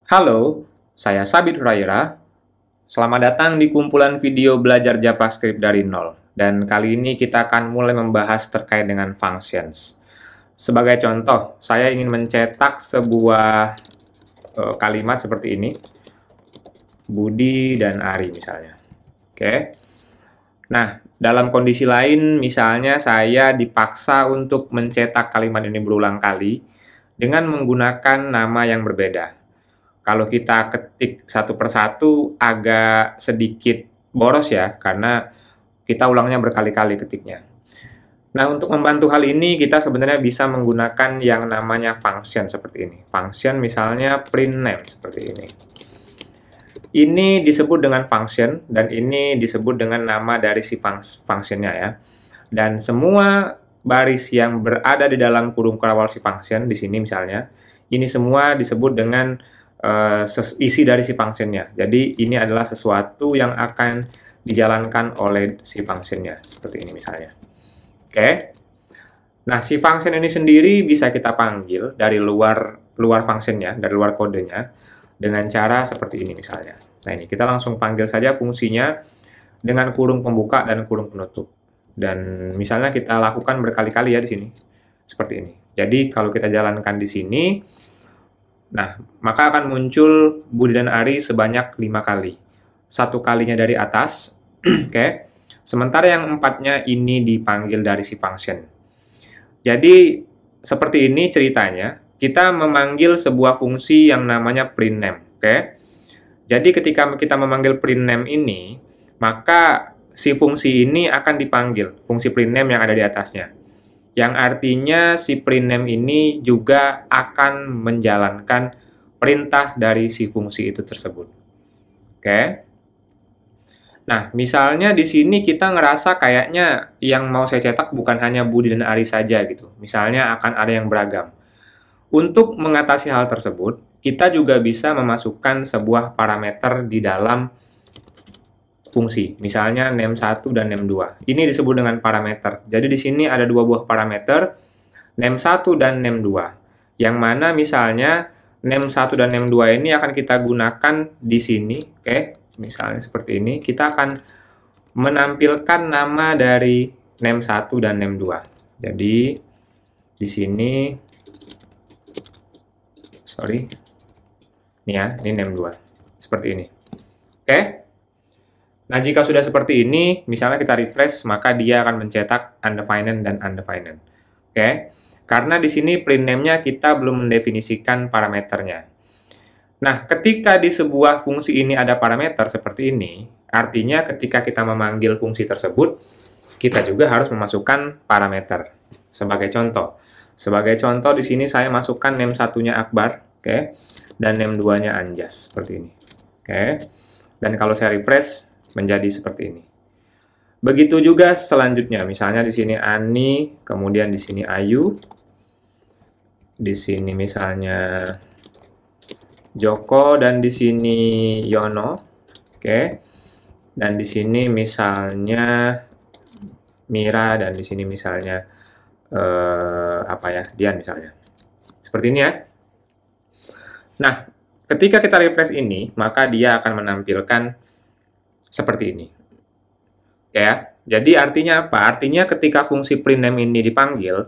Halo, saya Sabit Huraira. Selamat datang di kumpulan video belajar JavaScript dari nol. Dan kali ini kita akan mulai membahas terkait dengan functions. Sebagai contoh, saya ingin mencetak sebuah kalimat seperti ini. Budi dan Ari misalnya. Oke. Nah, dalam kondisi lain, misalnya saya dipaksa untuk mencetak kalimat ini berulang kali dengan menggunakan nama yang berbeda. Kalau kita ketik satu persatu agak sedikit boros ya, karena kita ulangnya berkali-kali ketiknya. Nah, untuk membantu hal ini, kita sebenarnya bisa menggunakan yang namanya function seperti ini. Function misalnya print name seperti ini. Ini disebut dengan function, dan ini disebut dengan nama dari si functionnya ya. Dan semua baris yang berada di dalam kurung kawal si function, di sini misalnya, ini semua disebut dengan isi dari si functionnya. Jadi ini adalah sesuatu yang akan dijalankan oleh si functionnya seperti ini misalnya. Oke. Nah, si function ini sendiri bisa kita panggil dari luar functionnya, dari luar kodenya dengan cara seperti ini misalnya. Nah, ini kita langsung panggil saja fungsinya dengan kurung pembuka dan kurung penutup. Dan misalnya kita lakukan berkali-kali ya di sini. Seperti ini. Jadi kalau kita jalankan di sini, nah, maka akan muncul Budi dan Ari sebanyak 5 kali. Satu kalinya dari atas, oke. Sementara yang 4-nya ini dipanggil dari si function. Jadi, seperti ini ceritanya, kita memanggil sebuah fungsi yang namanya print name, oke. Jadi, ketika kita memanggil print name ini, maka si fungsi ini akan dipanggil, fungsi print name yang ada di atasnya. Yang artinya si print name ini juga akan menjalankan perintah dari si fungsi itu tersebut. Oke. Nah, misalnya di sini kita ngerasa kayaknya yang mau saya cetak bukan hanya Budi dan Ari saja gitu. Misalnya akan ada yang beragam. Untuk mengatasi hal tersebut, kita juga bisa memasukkan sebuah parameter di dalam fungsi, misalnya name1 dan name2. Ini disebut dengan parameter. Jadi di sini ada dua buah parameter, name1 dan name2. Yang mana misalnya name1 dan name2 ini akan kita gunakan di sini, oke? Misalnya seperti ini, kita akan menampilkan nama dari name1 dan name2. Jadi di sini ini ya, ini name2. Seperti ini. Oke? Nah, jika sudah seperti ini, misalnya kita refresh, maka dia akan mencetak undefined dan undefined. Oke? Karena di sini print name-nya kita belum mendefinisikan parameternya. Nah, ketika di sebuah fungsi ini ada parameter seperti ini, artinya ketika kita memanggil fungsi tersebut, kita juga harus memasukkan parameter. Sebagai contoh di sini saya masukkan name1-nya Akbar, oke? Dan name2-nya Anjas, seperti ini. Oke? Dan kalau saya refresh, menjadi seperti ini. Begitu juga selanjutnya, misalnya di sini Ani, kemudian di sini Ayu, di sini misalnya Joko, dan di sini Yono, oke. Dan di sini misalnya Mira, dan di sini misalnya Dian misalnya. Seperti ini ya. Nah, ketika kita refresh ini, maka dia akan menampilkan seperti ini. Ya, jadi artinya apa? Artinya ketika fungsi print name ini dipanggil,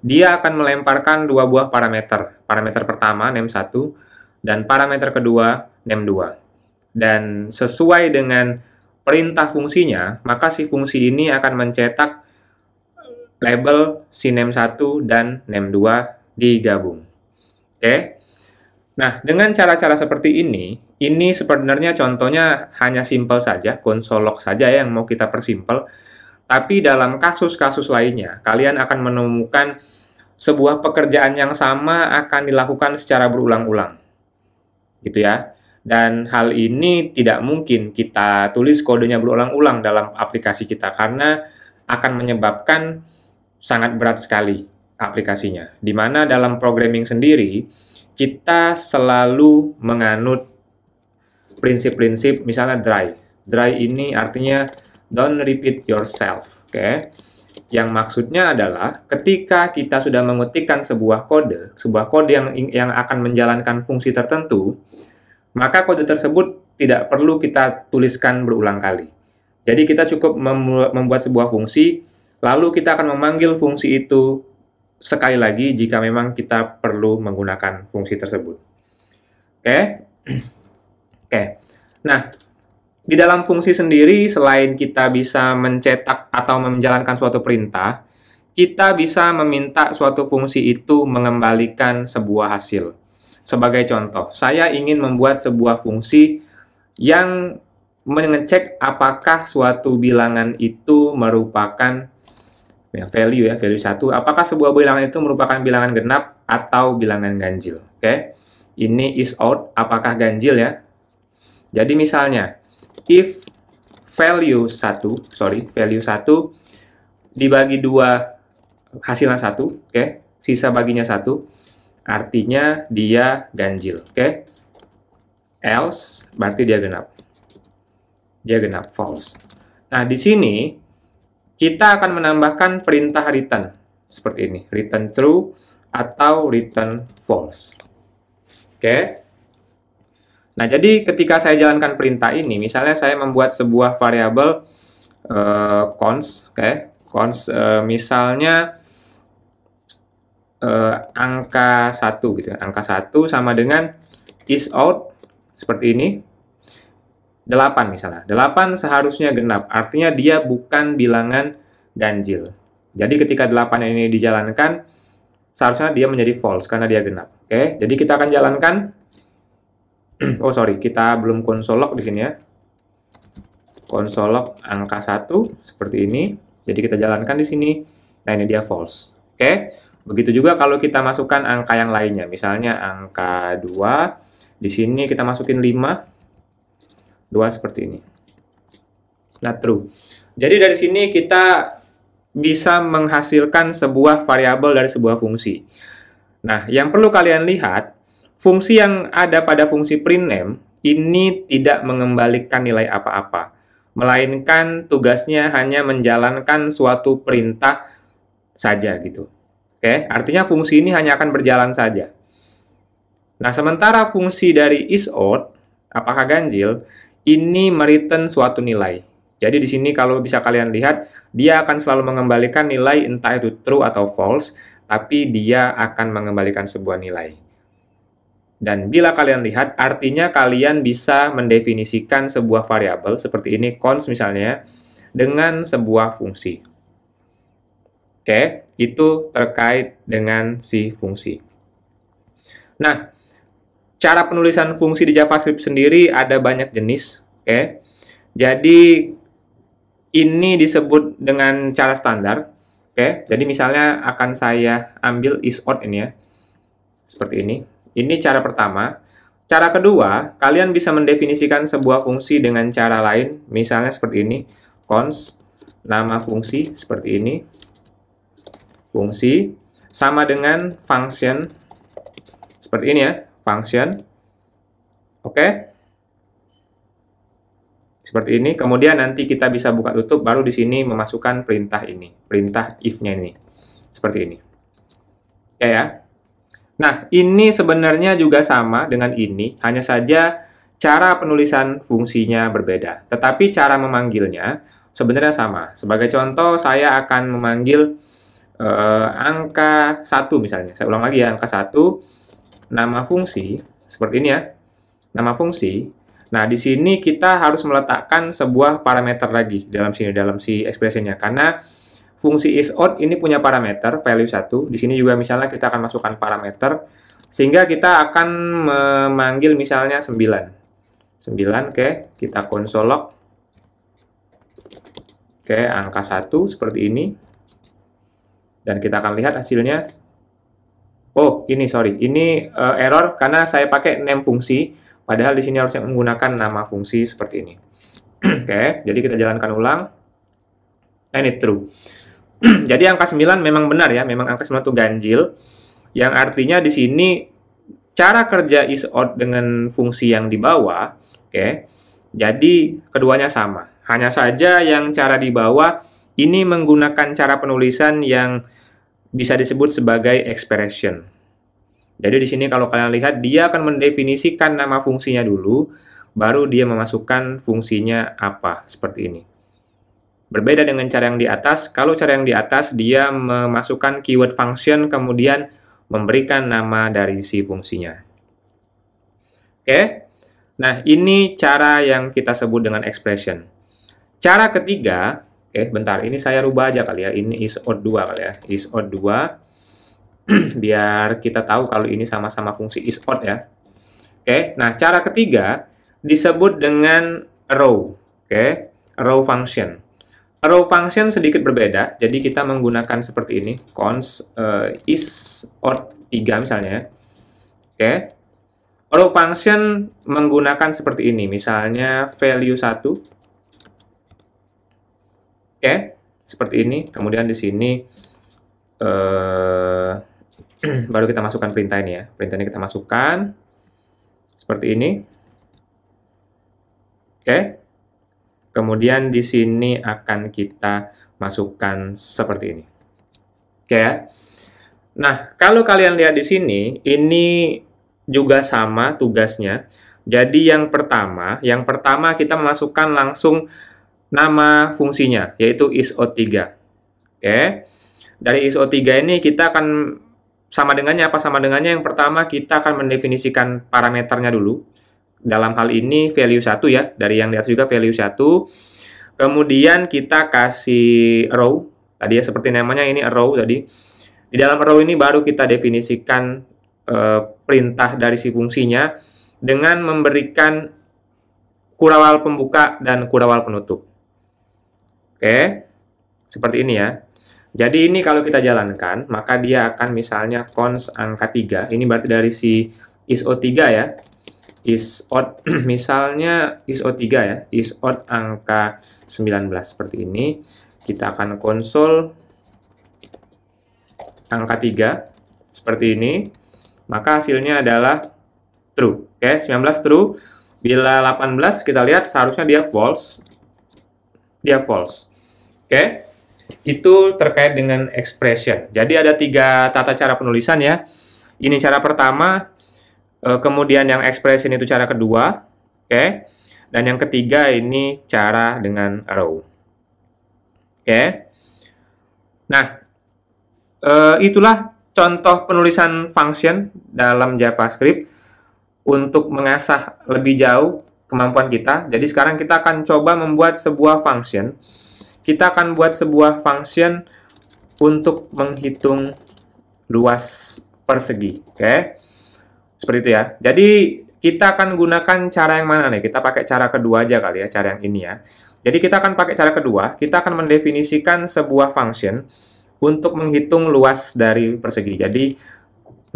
dia akan melemparkan dua buah parameter. Parameter pertama, name1, dan parameter kedua, name2. Dan sesuai dengan perintah fungsinya, maka si fungsi ini akan mencetak label si name1 dan name2 digabung. Oke? Nah, dengan cara-cara seperti ini sebenarnya contohnya hanya simpel saja, console log saja ya yang mau kita persimpel. Tapi dalam kasus-kasus lainnya, kalian akan menemukan sebuah pekerjaan yang sama akan dilakukan secara berulang-ulang. Gitu ya. Dan hal ini tidak mungkin kita tulis kodenya berulang-ulang dalam aplikasi kita karena akan menyebabkan sangat berat sekali aplikasinya. Di mana dalam programming sendiri, kita selalu menganut prinsip-prinsip misalnya dry. Dry ini artinya don't repeat yourself, oke? Yang maksudnya adalah ketika kita sudah mengetikkan sebuah kode yang akan menjalankan fungsi tertentu, maka kode tersebut tidak perlu kita tuliskan berulang kali. Jadi kita cukup membuat sebuah fungsi, lalu kita akan memanggil fungsi itu sekali lagi jika memang kita perlu menggunakan fungsi tersebut. Oke? Oke. Nah, di dalam fungsi sendiri, selain kita bisa mencetak atau menjalankan suatu perintah, kita bisa meminta suatu fungsi itu mengembalikan sebuah hasil. Sebagai contoh, saya ingin membuat sebuah fungsi yang mengecek apakah suatu bilangan itu merupakan value 1, apakah sebuah bilangan itu merupakan bilangan genap atau bilangan ganjil. Oke. Ini is out, apakah ganjil ya? Jadi misalnya, if value 1 dibagi 2 hasilnya 1, oke, sisa baginya 1, artinya dia ganjil, oke. Else berarti dia genap. Dia genap, false. Nah, di sini kita akan menambahkan perintah return seperti ini, return true atau return false. Oke. Nah, jadi ketika saya jalankan perintah ini, misalnya saya membuat sebuah variabel const, oke, const misalnya angka 1 gitu ya. Angka 1 sama dengan is out seperti ini. 8 misalnya. 8 seharusnya genap, artinya dia bukan bilangan ganjil. Jadi ketika 8 ini dijalankan, seharusnya dia menjadi false karena dia genap. Oke, jadi kita akan jalankan. Oh sorry, kita belum console log di sini ya. Console log angka 1 seperti ini. Jadi kita jalankan di sini. Nah, ini dia false. Oke. Begitu juga kalau kita masukkan angka yang lainnya. Misalnya angka 2. Di sini kita masukin 5. 2 seperti ini. Nah, true. Jadi dari sini kita bisa menghasilkan sebuah variabel dari sebuah fungsi. Nah, yang perlu kalian lihat, fungsi yang ada pada fungsi printName ini tidak mengembalikan nilai apa-apa, melainkan tugasnya hanya menjalankan suatu perintah saja gitu. Oke, artinya fungsi ini hanya akan berjalan saja. Nah, sementara fungsi dari isOut, apakah ganjil, ini mereturn suatu nilai. Jadi di sini kalau bisa kalian lihat, dia akan selalu mengembalikan nilai entah itu true atau false, tapi dia akan mengembalikan sebuah nilai. Dan bila kalian lihat, artinya kalian bisa mendefinisikan sebuah variabel seperti ini, const misalnya, dengan sebuah fungsi. Oke, itu terkait dengan si fungsi. Nah, cara penulisan fungsi di JavaScript sendiri ada banyak jenis, oke. Jadi ini disebut dengan cara standar, oke. Jadi misalnya akan saya ambil isOut ini ya, seperti ini. Ini cara pertama. Cara kedua, kalian bisa mendefinisikan sebuah fungsi dengan cara lain, misalnya seperti ini, const nama fungsi seperti ini, fungsi sama dengan function seperti ini ya. Function, oke, seperti ini. Kemudian nanti kita bisa buka tutup, baru di sini memasukkan perintah ini, perintah if-nya ini, seperti ini. Oke ya. Nah, ini sebenarnya juga sama dengan ini, hanya saja cara penulisan fungsinya berbeda. Tetapi cara memanggilnya sebenarnya sama. Sebagai contoh, saya akan memanggil angka 1 misalnya. Saya ulang lagi ya, angka 1. Nama fungsi, seperti ini ya, nama fungsi. Nah, di sini kita harus meletakkan sebuah parameter lagi dalam sini, dalam si expression-nya. Karena fungsi isOut ini punya parameter, value 1. Di sini juga misalnya kita akan masukkan parameter, sehingga kita akan memanggil misalnya 9. 9, oke, kita console log. Oke, angka 1 seperti ini. Dan kita akan lihat hasilnya. Oh, ini sorry, ini error karena saya pakai name fungsi, padahal di sini harusnya menggunakan nama fungsi seperti ini. Oke, jadi kita jalankan ulang. Nah, ini true. Jadi angka 9 memang benar ya, memang angka 9 itu ganjil, yang artinya di sini cara kerja isOut dengan fungsi yang di bawah, oke. Jadi keduanya sama. Hanya saja yang cara di bawah ini menggunakan cara penulisan yang bisa disebut sebagai expression. Jadi di sini kalau kalian lihat, dia akan mendefinisikan nama fungsinya dulu, baru dia memasukkan fungsinya apa, seperti ini. Berbeda dengan cara yang di atas, kalau cara yang di atas, dia memasukkan keyword function, kemudian memberikan nama dari si fungsinya. Oke? Nah, ini cara yang kita sebut dengan expression. Cara ketiga, bentar, ini saya rubah aja kali ya, ini is_out 2 kali ya, is_out 2. Biar kita tahu kalau ini sama-sama fungsi is_out ya. Oke, nah cara ketiga disebut dengan row. Oke, row function. Row function sedikit berbeda, jadi kita menggunakan seperti ini, const is_out 3 misalnya. Oke, row function menggunakan seperti ini, misalnya value 1. Oke, seperti ini. Kemudian di sini baru kita masukkan perintah ini ya. Perintah ini kita masukkan seperti ini. Oke. Kemudian di sini akan kita masukkan seperti ini. Oke ya. Nah, kalau kalian lihat di sini, ini juga sama tugasnya. Jadi yang pertama kita memasukkan langsung nama fungsinya, yaitu is_out 3. Oke. Dari is_out 3 ini kita akan sama dengannya apa? Sama dengannya yang pertama kita akan mendefinisikan parameternya dulu. Dalam hal ini value 1 ya. Dari yang di atas juga value 1. Kemudian kita kasih row. Tadi ya seperti namanya ini row tadi. Di dalam row ini baru kita definisikan perintah dari si fungsinya dengan memberikan kurawal pembuka dan kurawal penutup. Oke. Seperti ini ya. Jadi ini kalau kita jalankan, maka dia akan misalnya const angka 3. Ini berarti dari si is_out 3 ya. Is_out, misalnya is_out 3 ya. Is_out angka 19 seperti ini. Kita akan konsol angka 3 seperti ini. Maka hasilnya adalah true. Oke, 19 true. Bila 18 kita lihat seharusnya dia false. Dia false. Oke. Itu terkait dengan expression. Jadi ada 3 tata cara penulisan ya. Ini cara pertama, kemudian yang expression itu cara kedua, oke. Dan yang ketiga ini cara dengan row. Oke. Nah, itulah contoh penulisan function dalam JavaScript untuk mengasah lebih jauh kemampuan kita. Jadi sekarang kita akan coba membuat sebuah function. Kita akan buat sebuah function untuk menghitung luas persegi. Oke. Seperti itu ya. Jadi kita akan gunakan cara yang mana nih? Kita pakai cara kedua aja kali ya, cara yang ini ya. Jadi kita akan pakai cara kedua, kita akan mendefinisikan sebuah function untuk menghitung luas dari persegi. Jadi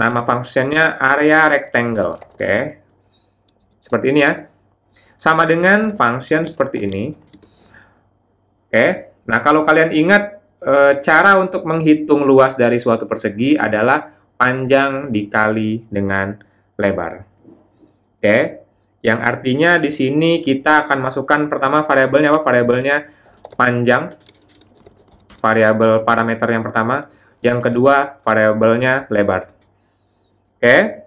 nama functionnya area rectangle. Oke. Seperti ini ya. Sama dengan function seperti ini. Oke, nah kalau kalian ingat, cara untuk menghitung luas dari suatu persegi adalah panjang dikali dengan lebar. Oke, yang artinya di sini kita akan masukkan pertama variabelnya apa? Variabelnya panjang, variabel parameter yang pertama. Yang kedua, variabelnya lebar. Oke,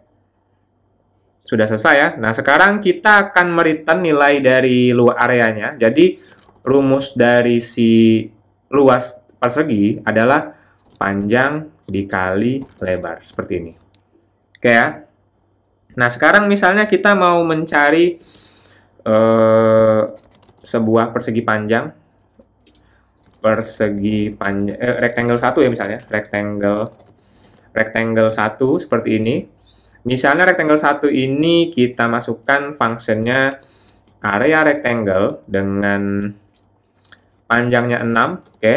sudah selesai ya. Nah, sekarang kita akan mereturn nilai dari luas areanya. Jadi rumus dari si luas persegi adalah panjang dikali lebar, seperti ini. Oke ya. Nah, sekarang misalnya kita mau mencari sebuah persegi panjang. Rectangle 1 ya misalnya. Rectangle 1 seperti ini. Misalnya rectangle 1 ini kita masukkan fungsinya area rectangle dengan panjangnya 6, oke,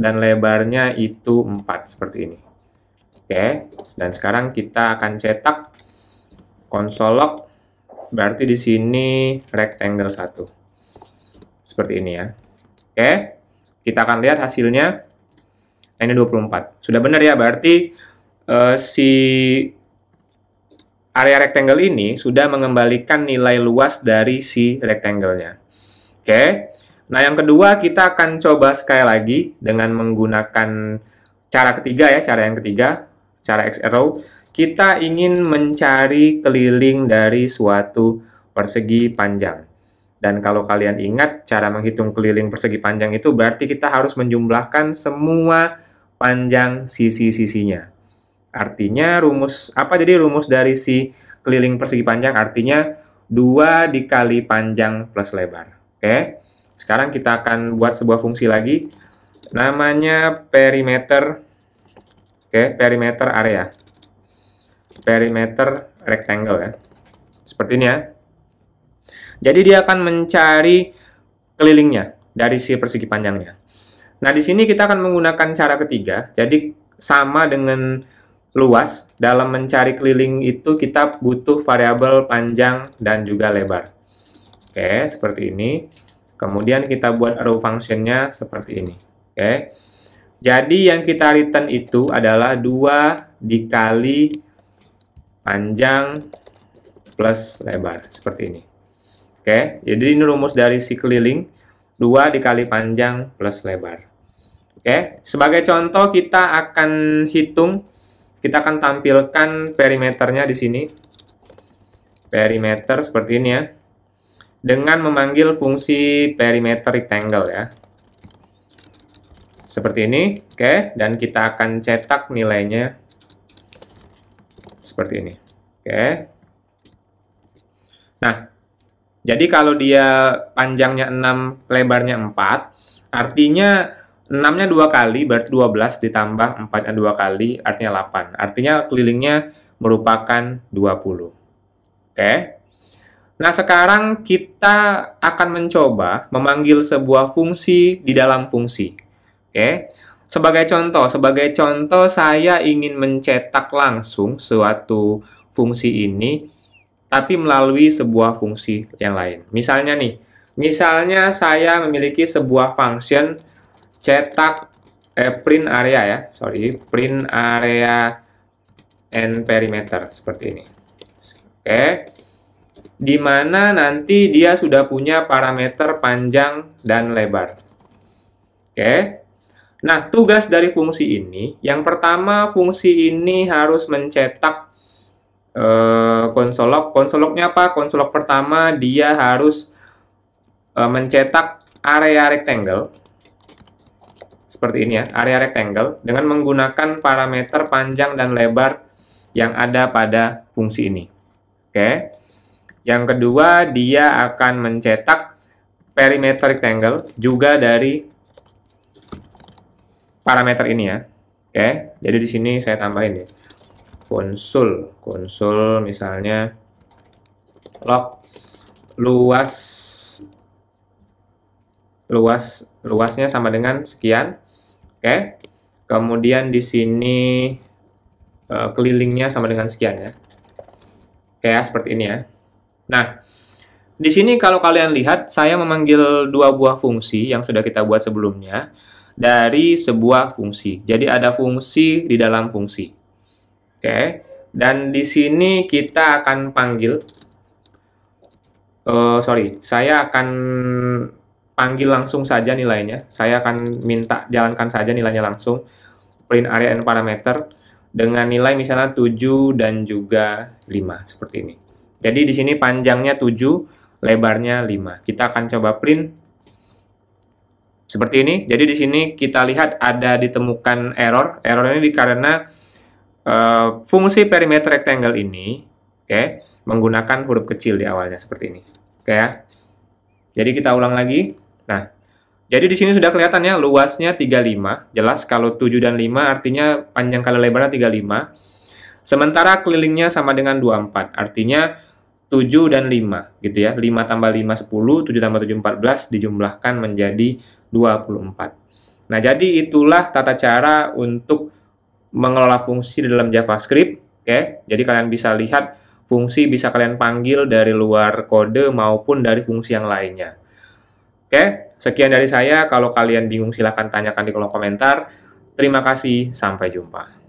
dan lebarnya itu 4, seperti ini. Oke, dan sekarang kita akan cetak console log, berarti di sini rectangle 1. Seperti ini ya. Oke, kita akan lihat hasilnya, ini 24. Sudah benar ya, berarti si area rectangle ini sudah mengembalikan nilai luas dari si rectangle-nya. Oke. Nah, yang kedua kita akan coba sekali lagi dengan menggunakan cara ketiga ya, cara yang ketiga, cara X arrow. kita ingin mencari keliling dari suatu persegi panjang. Dan kalau kalian ingat, cara menghitung keliling persegi panjang itu berarti kita harus menjumlahkan semua panjang sisi-sisinya. Artinya jadi rumus dari si keliling persegi panjang? Artinya 2 dikali panjang plus lebar. Oke, sekarang kita akan buat sebuah fungsi lagi. Namanya perimeter. Oke, perimeter area. Perimeter rectangle ya. Seperti ini ya. Jadi dia akan mencari kelilingnya dari si persegi panjangnya. Nah, di sini kita akan menggunakan cara ketiga. Jadi sama dengan luas, dalam mencari keliling itu kita butuh variabel panjang dan juga lebar. Oke, seperti ini. Kemudian kita buat arrow function-nya seperti ini. Oke. Jadi yang kita return itu adalah 2 dikali panjang plus lebar. Seperti ini. Oke, jadi ini rumus dari si keliling, 2 dikali panjang plus lebar. Oke, sebagai contoh kita akan tampilkan perimeternya di sini. Perimeter seperti ini ya. Dengan memanggil fungsi perimeter rectangle ya. Seperti ini, oke, dan kita akan cetak nilainya seperti ini. Oke. Nah, jadi kalau dia panjangnya 6, lebarnya 4, artinya 6-nya 2 kali, berarti 12 ditambah 4-nya 2 kali, artinya 8. Artinya kelilingnya merupakan 20. Oke. Nah, sekarang kita akan mencoba memanggil sebuah fungsi di dalam fungsi. Oke. Sebagai contoh saya ingin mencetak langsung suatu fungsi ini tapi melalui sebuah fungsi yang lain. Misalnya saya memiliki sebuah function cetak print area print area and perimeter seperti ini. Oke. Di mana nanti dia sudah punya parameter panjang dan lebar. Oke. Nah, tugas dari fungsi ini, yang pertama fungsi ini harus mencetak konsolog. Konsolognya apa? Konsolog pertama dia harus mencetak area rectangle seperti ini ya, area rectangle dengan menggunakan parameter panjang dan lebar yang ada pada fungsi ini. Oke. Yang kedua, dia akan mencetak perimeter rectangle juga dari parameter ini ya. Oke. Jadi di sini saya tambahin ya. Konsul misalnya log luasnya sama dengan sekian. Oke. Kemudian di sini kelilingnya sama dengan sekian ya. Oke ya, seperti ini ya. Nah, di sini kalau kalian lihat saya memanggil 2 buah fungsi yang sudah kita buat sebelumnya dari sebuah fungsi. Jadi ada fungsi di dalam fungsi. Oke, dan di sini kita akan panggil, saya akan panggil langsung saja nilainya. Saya akan minta jalankan saja nilainya langsung, print area and parameter, dengan nilai misalnya 7 dan juga 5, seperti ini. Jadi di sini panjangnya 7, lebarnya 5. Kita akan coba print seperti ini. Jadi di sini kita lihat ada ditemukan error. Error ini karena fungsi perimeter rectangle ini, menggunakan huruf kecil di awalnya seperti ini. Oke ya. Jadi kita ulang lagi. Nah, jadi di sini sudah kelihatan ya luasnya 35. Jelas kalau 7 dan 5 artinya panjang kali lebarnya 35. Sementara kelilingnya sama dengan 24. Artinya 7 dan 5 gitu ya. 5 tambah 5 10, 7 tambah 7 14 dijumlahkan menjadi 24. Nah, jadi itulah tata cara untuk mengelola fungsi di dalam JavaScript. Oke, jadi kalian bisa lihat fungsi bisa kalian panggil dari luar kode maupun dari fungsi yang lainnya. Oke, sekian dari saya. Kalau kalian bingung silahkan tanyakan di kolom komentar. Terima kasih, sampai jumpa.